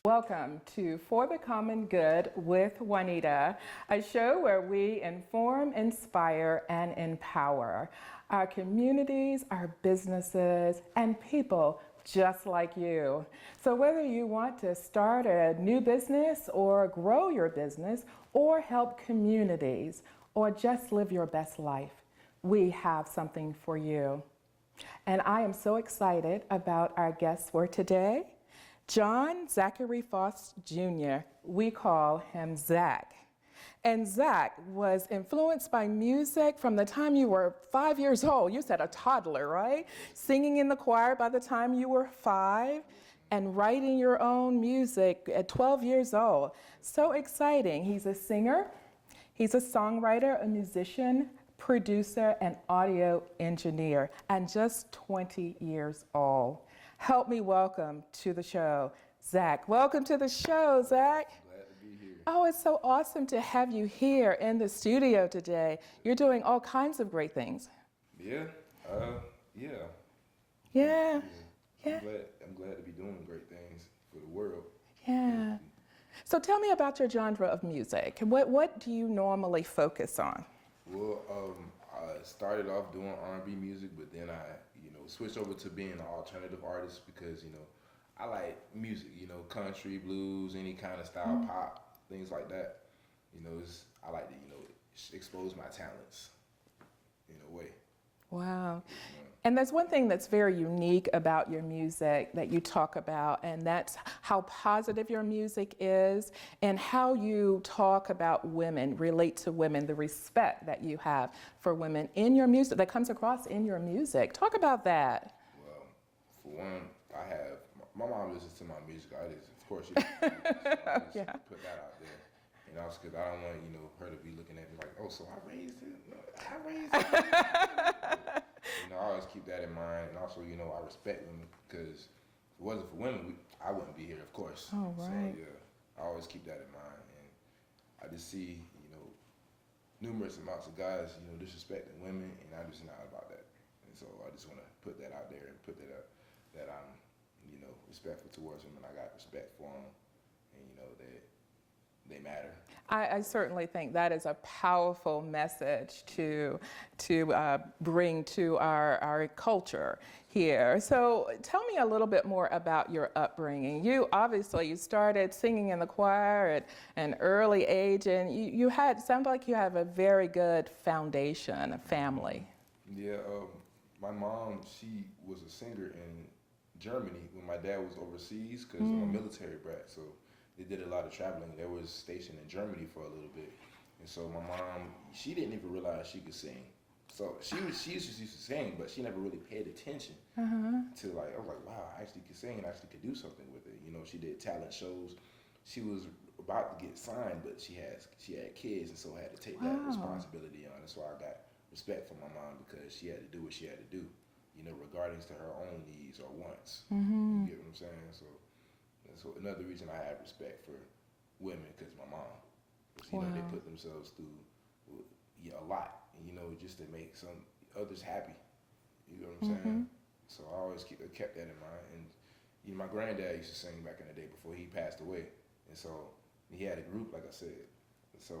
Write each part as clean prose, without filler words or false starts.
Welcome to For the Common Good with Juanita, a show where we inform, inspire, and empower our communities, our businesses, and people just like you. So whether you want to start a new business or grow your business or help communities or just live your best life, we have something for you. And I am so excited about our guests for today. Zachary Faust Jr., we call him Zach. And Zach was influenced by music from the time you were 5 years old. You said a toddler, right? Singing in the choir by the time you were 5 and writing your own music at 12 years old. So exciting. He's a singer, he's a songwriter, a musician, producer, and audio engineer, and just 20 years old. Help me welcome to the show, Zach. Welcome to the show, Zach. Glad to be here. Oh, it's so awesome to have you here in the studio today. You're doing all kinds of great things. Yeah. Yeah. I'm glad to be doing great things for the world. Yeah. So tell me about your genre of music. What do you normally focus on? Well, I started off doing R&B music, but then I, switched over to being an alternative artist because, I like music, country, blues, any kind of style, pop, things like that. I like to, expose my talents in a way. Wow. And there's one thing that's very unique about your music that you talk about, and that's how positive your music is and how you talk about women, relate to women, the respect that you have for women in your music, that comes across in your music. Talk about that. Well, for one, my mom listens to my music. Of course, she does. So I just put that out there. Because I don't want, her to be looking at me like, oh, so I raised him. I always keep that in mind. And also, I respect women because if it wasn't for women, I wouldn't be here, of course. Oh, right. So, I always keep that in mind. And I just see, numerous amounts of guys, disrespecting women, and I'm just not about that. And so I just want to put that out there and put that up, that I'm, respectful towards women. I got respect for them, and, that they matter. I certainly think that is a powerful message to bring to our culture here. So tell me a little bit more about your upbringing. You started singing in the choir at an early age, and sound like you have a very good foundation, a family. Yeah, my mom, she was a singer in Germany when my dad was overseas because I'm a military brat, so they did a lot of traveling. They was stationed in Germany for a little bit. And so my mom, she didn't even realize she could sing. So she used to sing, but she never really paid attention to I was like, wow, I actually could sing and I actually could do something with it. She did talent shows. She was about to get signed, but she had kids, and so I had to take that responsibility on. That's why I got respect for my mom, because she had to do what she had to do, regarding to her own needs or wants. You get what I'm saying? So another reason I have respect for women, because my mom, they put themselves through a lot, just to make some others happy. You know what I'm saying? So I always kept that in mind. And my granddad used to sing back in the day before he passed away, and so he had a group, like I said. So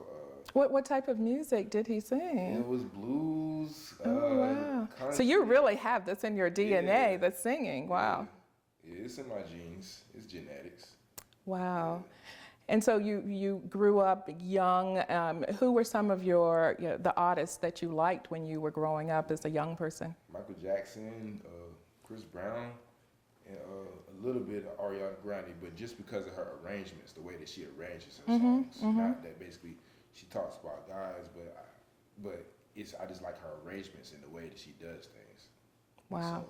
what type of music did he sing? It was blues. Wow! Country. So you really have this in your DNA, the singing. Wow. Yeah, it's in my genes. It's genetics. Wow. And so you grew up young. Who were some of the artists that you liked when you were growing up as a young person? Michael Jackson, Chris Brown, and a little bit of Ariana Grande, but just because of her arrangements, the way that she arranges her songs. Not that basically she talks about guys, but I just like her arrangements and the way that she does things. Wow.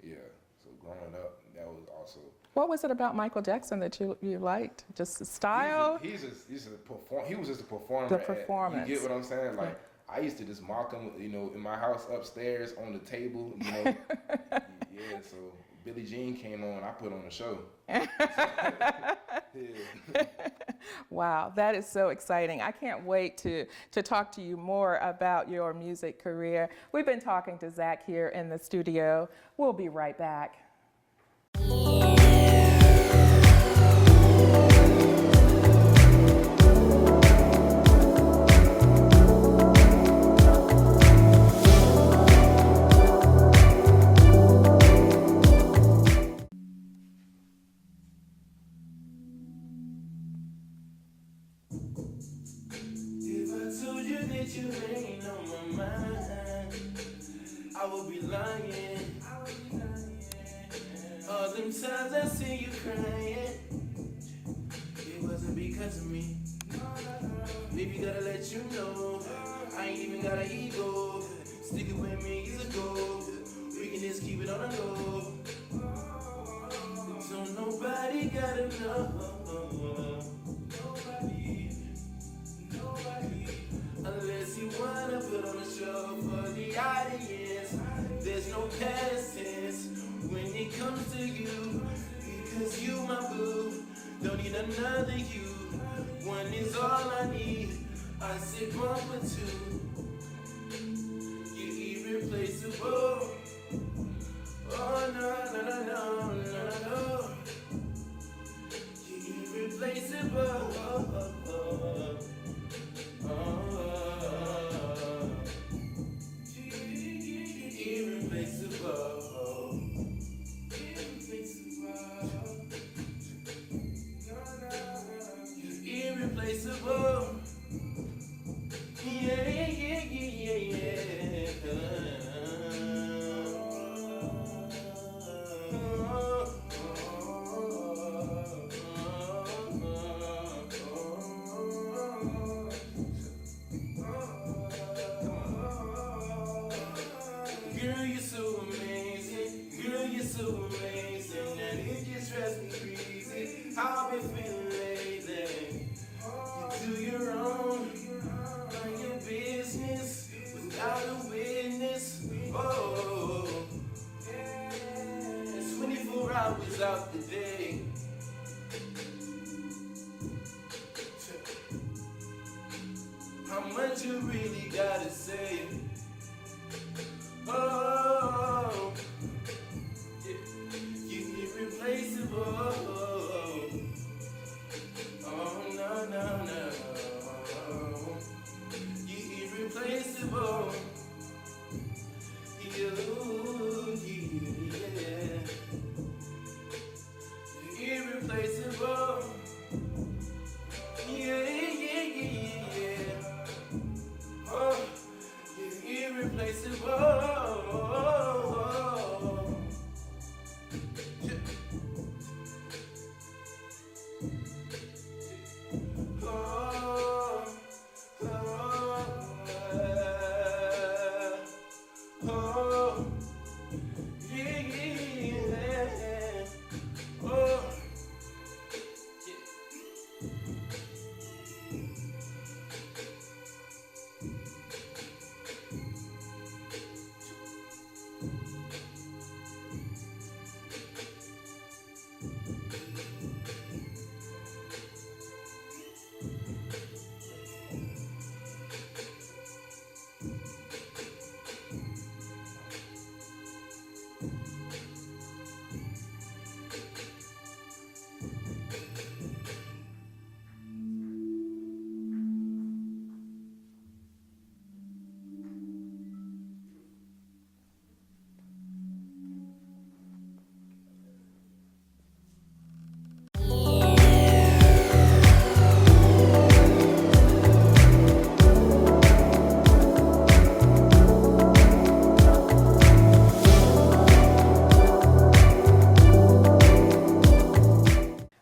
So growing up, that was also. What was it about Michael Jackson that you liked? Just the style? He was just a performer. The performance. You get what I'm saying? Like, I used to just mock him, in my house upstairs on the table, so Billie Jean came on, I put on a show. Wow, that is so exciting. I can't wait to talk to you more about your music career. We've been talking to Zach here in the studio. We'll be right back. that you ain't on my mind, I would be lying. All them times I see you crying, it wasn't because of me. Baby, gotta let you know, I ain't even got an ego. Sticking with me is a goal. We can just keep it on the low. So nobody gotta know. Nobody. Unless you wanna put on a show for the audience. There's no past tense when it comes to you. Because you my boo. Don't need another you. One is all I need. I said one for two. You're irreplaceable. Oh no, no, no, no, no, no. You're irreplaceable. Oh, oh, oh, oh. You're irreplaceable. Irreplaceable. Yeah, yeah, yeah, yeah, yeah. Girl, you're so amazing. Girl, you're so amazing. And it just drives me crazy. I've been feeling lazy. You do your own, mind your business without a witness. Oh, it's 24 hours out the day. How much you really gotta say? Oh, you're irreplaceable. Oh, no, no, no. You're irreplaceable. Yeah. You're irreplaceable. Yeah, yeah, yeah, yeah. Oh, you're irreplaceable.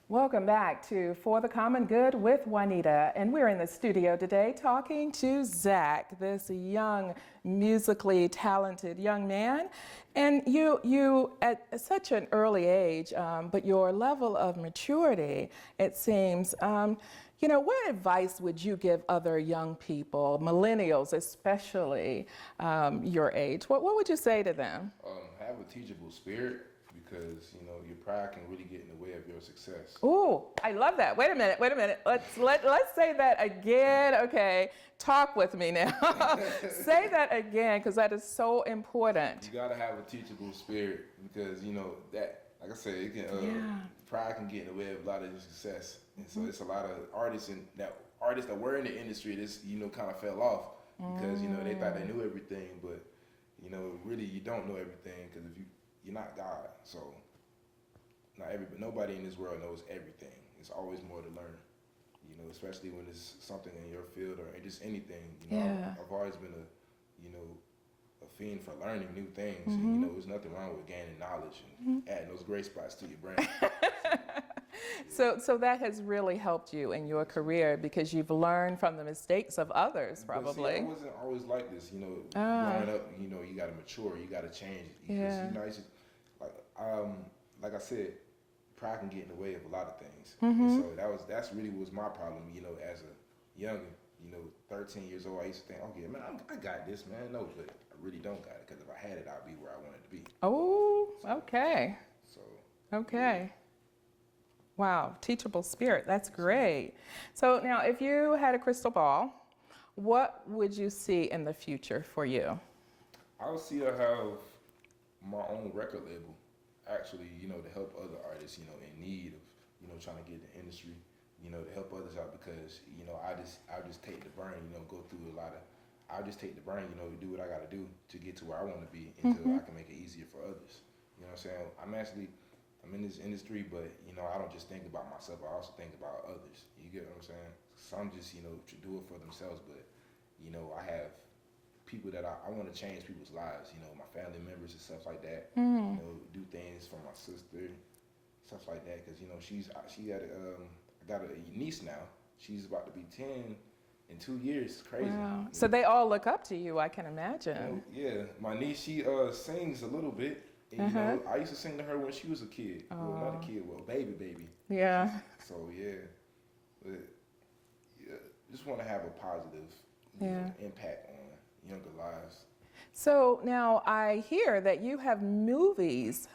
Welcome back to For the Common Good with Juanita, and we're in the studio today talking to Zach, this young, musically talented young man. And you at such an early age, but your level of maturity, it seems, what advice would you give other young people, millennials especially, your age? What would you say to them? Have a teachable spirit, because your pride can really get in the way of your success. Ooh, I love that. Wait a minute. Let's say that again. Okay, talk with me now. Say that again, because that is so important. You gotta have a teachable spirit, because that, like I said, it can pride can get in the way of a lot of your success, and so it's a lot of artists that were in the industry. This kind of fell off because they thought they knew everything, but really you don't know everything, because if you're not God, so nobody in this world knows everything. It's always more to learn. You know, especially when it's something in your field or just anything. You know, Yeah. I've always been a fiend for learning new things. Mm-hmm. And, you know, there's nothing wrong with gaining knowledge and adding those gray spots to your brain. So that has really helped you in your career because you've learned from the mistakes of others, But see, probably. I wasn't always like this. You know, Ah. growing up, you know, you got to mature, you got to change. Yeah. You know, it's just, like I said, pride can get in the way of a lot of things. Mm-hmm. And so that's really was my problem. You know, as a youngin, you know, 13 years old, I used to think, okay, man, I got this, man. No, but I really don't got it because if I had it, I'd be where I wanted to be. Oh, okay. So. Okay. Wow, teachable spirit. That's great. So now, if you had a crystal ball, what would you see in the future for you? I would see I have my own record label, actually, you know, to help other artists, you know, in need of, you know, trying to get in the industry, you know, to help others out because, you know, I'll just take the burn, you know, go through I'll just take the burn, you know, do what I got to do to get to where I want to be until I can make it easier for others. You know what I'm saying? I'm in this industry, but, you know, I don't just think about myself. I also think about others. You get what I'm saying? Some just, you know, to do it for themselves, but, you know, I have people that I want to change people's lives, you know, my family members and stuff like that. You know, do things for my sister, stuff like that, because, you know, I got a niece now. She's about to be 10 in 2 years. It's crazy. Wow. So they all look up to you, I can imagine. You know, yeah, my niece, she sings a little bit. And, you know, I used to sing to her when she was a kid. Well, not a kid, well, baby. Yeah. So, yeah. But, yeah, just want to have a positive impact on younger lives. So now I hear that you have movies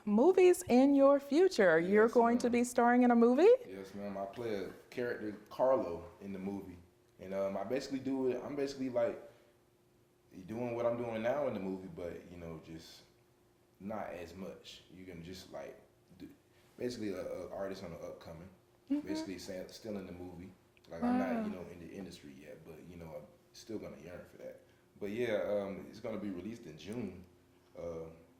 in your future. Yes, You're going to be starring in a movie? Yes, ma'am. I play a character, Carlo, in the movie. And I'm basically like doing what I'm doing now in the movie, but, you know, just not as much. You can just like basically a artist on the upcoming, basically still in the movie. Like I'm not, you know, in the industry yet, but, you know, I'm still gonna yearn for that. But yeah, it's gonna be released in June.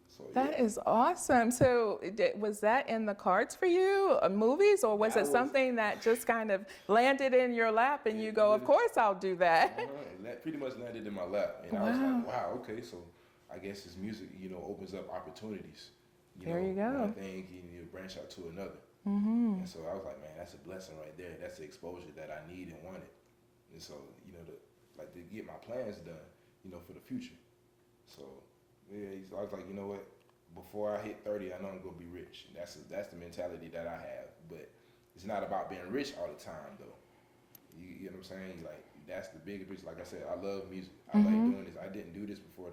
So That is awesome. So was that in the cards for you, movies, or was it something that just kind of landed in your lap and you go, of course I'll do that? It pretty much landed in my lap, and I was like, wow, okay, so I guess this music, you know, opens up opportunities. There you go. One thing, you branch out to another. And so I was like, man, that's a blessing right there. That's the exposure that I need and wanted. And so, you know, to get my plans done, you know, for the future. So, yeah, I was like, you know what? Before I hit 30, I know I'm gonna be rich. That's the mentality that I have. But it's not about being rich all the time, though. You know what I'm saying? Like, that's the bigger picture. Like I said, I love music. I like doing this. I didn't do this before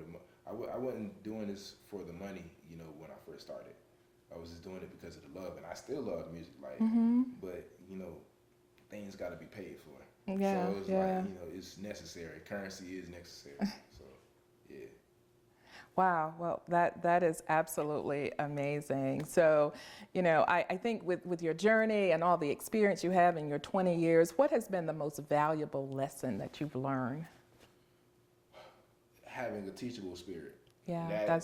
I wasn't doing this for the money, you know, when I first started. I was just doing it because of the love, and I still love music, like, but, you know, things got to be paid for. Yeah, so it's like, you know, it's necessary. Currency is necessary. So, yeah. Wow, well, that is absolutely amazing. So, you know, I think with your journey and all the experience you have in your 20 years, what has been the most valuable lesson that you've learned? Having a teachable spirit. Yeah,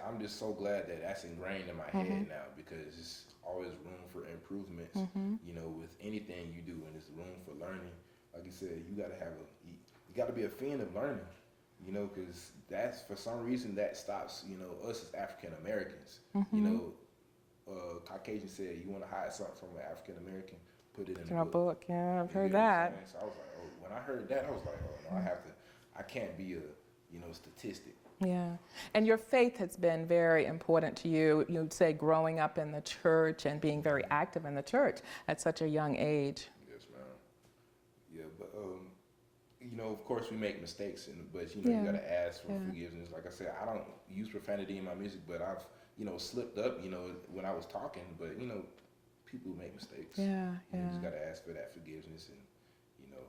I'm just so glad that that's ingrained in my head now, because it's always room for improvements, you know, with anything you do, and there's room for learning. Like you said, you got to be a fan of learning, you know, because that's, for some reason, that stops, you know, us as African Americans. You know, Caucasian said, you want to hide something from an African American, put it in a book. Yeah, I've heard You know what I'm that. saying? So I was like, oh, when I heard that, I was like, oh, no, I can't be a, you know, statistic. Yeah, and your faith has been very important to you. You'd say growing up in the church and being very active in the church at such a young age. Yes, ma'am. Yeah, but you know, of course we make mistakes, but you know, you gotta ask for forgiveness. Like I said, I don't use profanity in my music, but I've, you know, slipped up, you know, when I was talking. But you know, people make mistakes. Yeah, you just gotta ask for that forgiveness, and you know.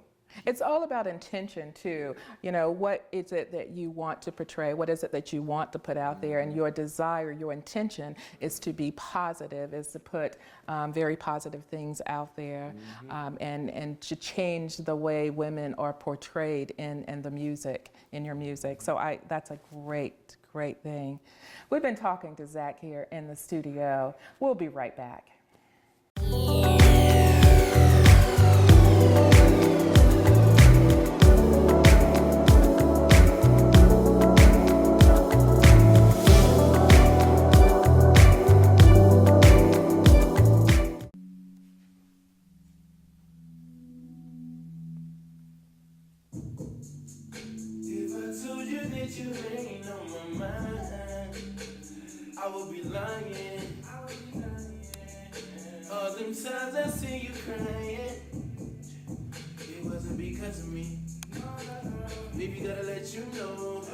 It's all about intention too. You know, what is it that you want to portray? What is it that you want to put out there? And your desire, your intention is to be positive, is to put very positive things out there, and to change the way women are portrayed in the music, in your music. So that's a great thing. We've been talking to Zach here in the studio. We'll be right back. you ain't on my mind, I would be lying. All them times I see you crying, it wasn't because of me. Baby, gotta let you know,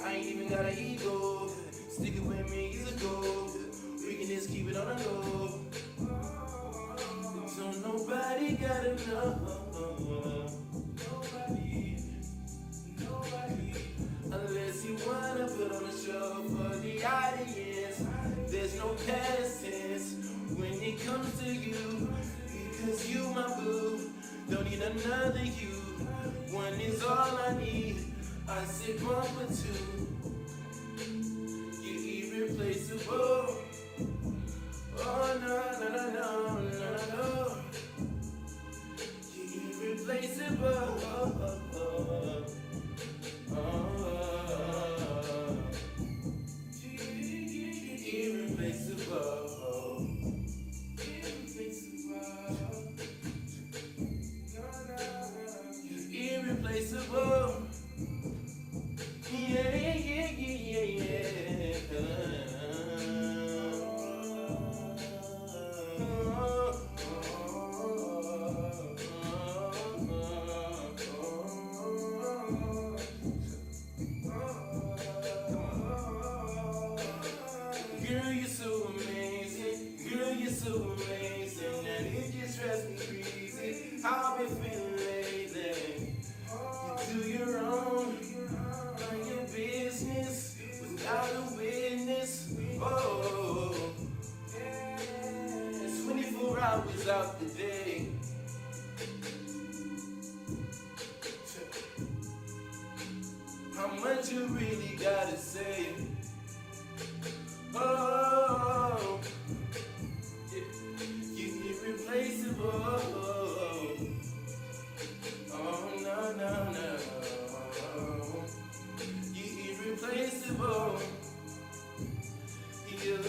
I ain't even got an ego. Sticking with me is a goal. We can just keep it on the low. So nobody gotta know. Nobody. Unless you wanna put on a show for the audience. There's no past tense when it comes to you. Because you my boo. Don't need another you. One is all I need. I said one for two. You're irreplaceable. Oh no, no, no, no, no, no. You're irreplaceable. Irreplaceable. Irreplaceable. Yeah, yeah, yeah, yeah, yeah. Girl, you're so amazing. Girl, you're so amazing. And it just drives me crazy. I've been feeling lazy. You do your own, mind your business without a witness. Oh, it's 24 hours out the day. How much you really gotta say? Oh, you're irreplaceable. Oh, no, no, no. You're irreplaceable. You,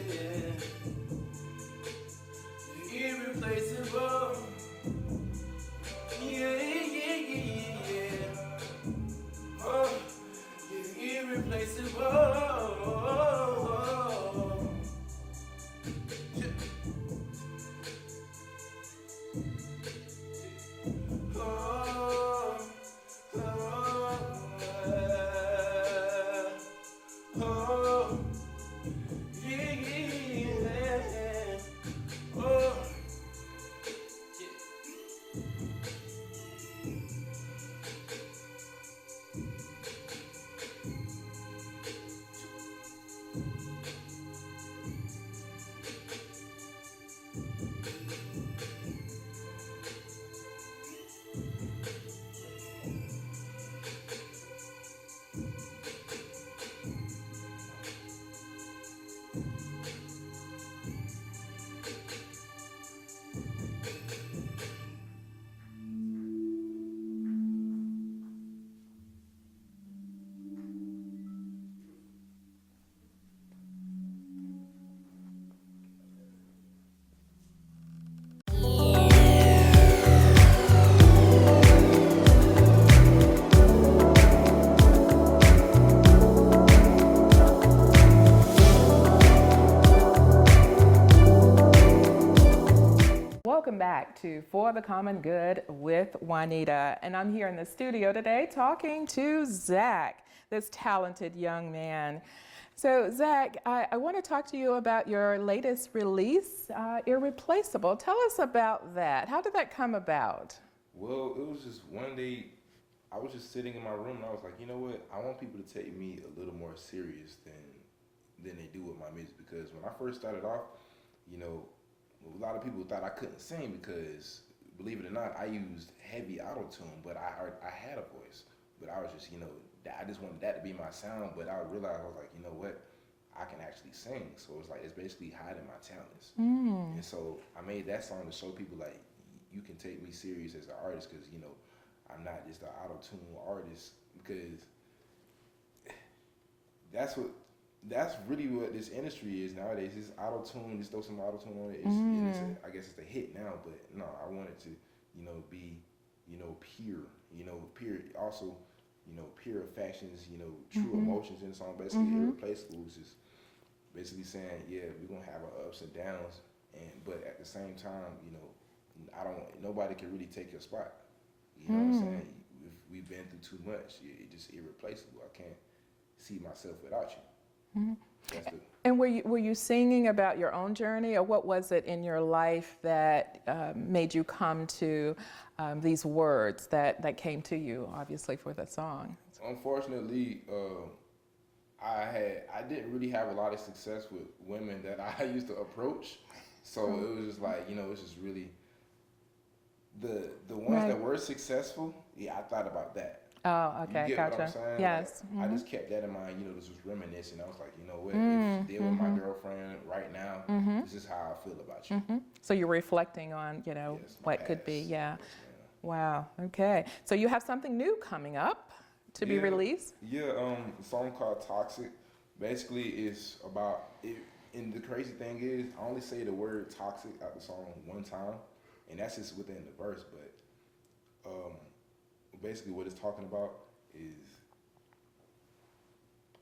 yeah. You're irreplaceable. Yeah, yeah, yeah, yeah. Oh, you're irreplaceable. Welcome back to For the Common Good with Juanita. And I'm here in the studio today talking to Zach, this talented young man. So Zach, I want to talk to you about your latest release, Irreplaceable. Tell us about that. How did that come about? Well, it was just one day, I was just sitting in my room and I was like, you know what? I want people to take me a little more serious than they do with my music. Because when I first started off, you know, a lot of people thought I couldn't sing because, believe it or not, I used heavy auto-tune, but I had a voice. But I was just, you know, I just wanted that to be my sound, but I realized, I was like, you know what, I can actually sing. So it's like, it's basically hiding my talents. And so I made that song to show people, like, you can take me serious as an artist because, you know, I'm not just an auto-tune artist, because that's really what this industry is nowadays. It's auto-tune, just throw some auto-tune on it. I guess it's a hit now, but no, I wanted to, you know, be, you know, pure, you know, pure. Also, pure affections, true emotions in the song. Basically, irreplaceable is just basically saying, yeah, we're gonna have our ups and downs, but at the same time, nobody can really take your spot. You know what I'm saying? If we've been through too much, it's just irreplaceable. I can't see myself without you. That's the, And were you singing about your own journey, or what was it in your life that made you come to these words that came to you, obviously, for the song? Unfortunately, I didn't really have a lot of success with women that I used to approach, so it was just like, it's just really the ones that were successful. Yeah, I thought about that. Oh, okay, You get gotcha. what I'm saying? Yes. Like, I just kept that in mind. This was reminiscing. I was like, what? If they were my girlfriend right now, this is how I feel about you. So you're reflecting on, Yes, my what could be. past. Yeah. Yes, Wow. Okay. So you have something new coming up to be released? Yeah, a song called Toxic. Basically, it's about it. And the crazy thing is, I only say the word toxic out the song one time, and that's just within the verse. But basically, what it's talking about is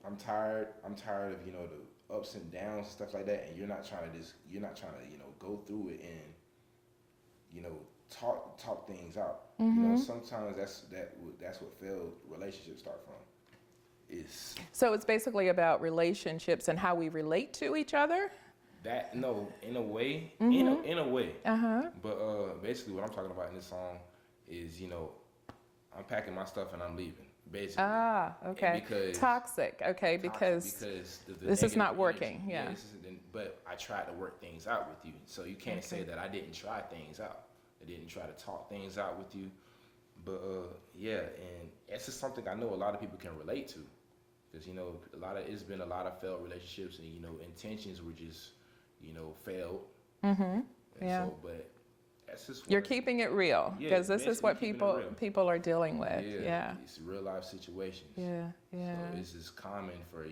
I'm tired of the ups and downs and stuff like that, and you're not trying to go through it and talk things out. Sometimes that's what failed relationships start from. So it's basically about relationships and how we relate to each other? That, no, in a way, in a way. But basically, what I'm talking about in this song is, I'm packing my stuff and I'm leaving. Basically. Ah, okay. Because toxic, okay, because the this is not negative working. energy, Yeah. But I tried to work things out with you, so you can't say that I didn't try things out. I didn't try to talk things out with you. But yeah, and it's just something I know a lot of people can relate to, because it's been a lot of failed relationships, and intentions were just failed. Yeah. So, but that's just You're keeping it real, Yeah, because this is what basically keeping it real. people are dealing with. Yeah. It's real life situations. Yeah. Yeah. So it's just common for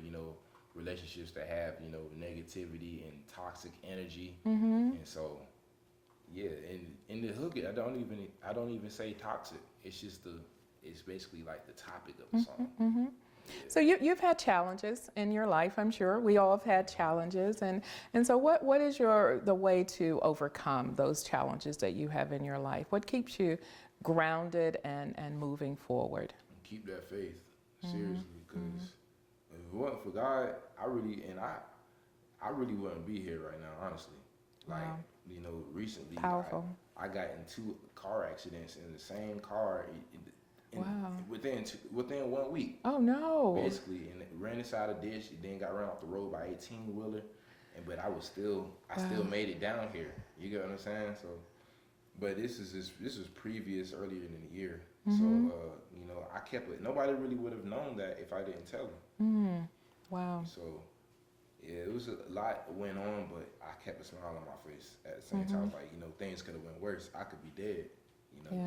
relationships to have negativity and toxic energy, and so yeah, and in the hook, I don't even say toxic. It's basically like the topic of the song. So you've had challenges in your life, I'm sure. We all have had challenges, and so what is the way to overcome those challenges that you have in your life? What keeps you grounded and moving forward? Keep that faith, seriously, because if it wasn't for God, I really wouldn't be here right now, honestly. Like, Wow. Recently, Powerful. I got in 2 car accidents in the same car. Wow. Within 1 week. Oh no. Basically, and it ran inside a ditch. It then got run off the road by 18-wheeler, but I still made it down here. You get what I'm saying? So, but this is previous earlier in the year. So I kept it. Nobody really would have known that if I didn't tell them. Wow. So yeah, it was a lot that went on, but I kept a smile on my face at the same time. Like things could have went worse. I could be dead.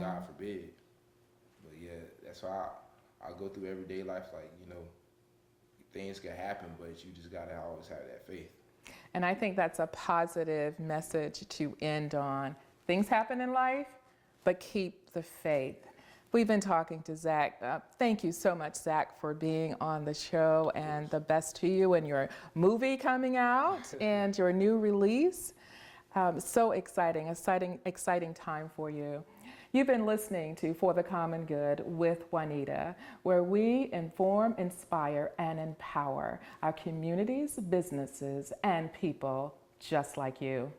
God forbid. But yeah, that's why I go through everyday life like, things can happen, but you just gotta always have that faith. And I think that's a positive message to end on. Things happen in life, but keep the faith. We've been talking to Zach. Thank you so much, Zach, for being on the show, and the best to you and your movie coming out and your new release. So exciting time for you. You've been listening to For the Common Good with Juanita, where we inform, inspire, and empower our communities, businesses, and people just like you.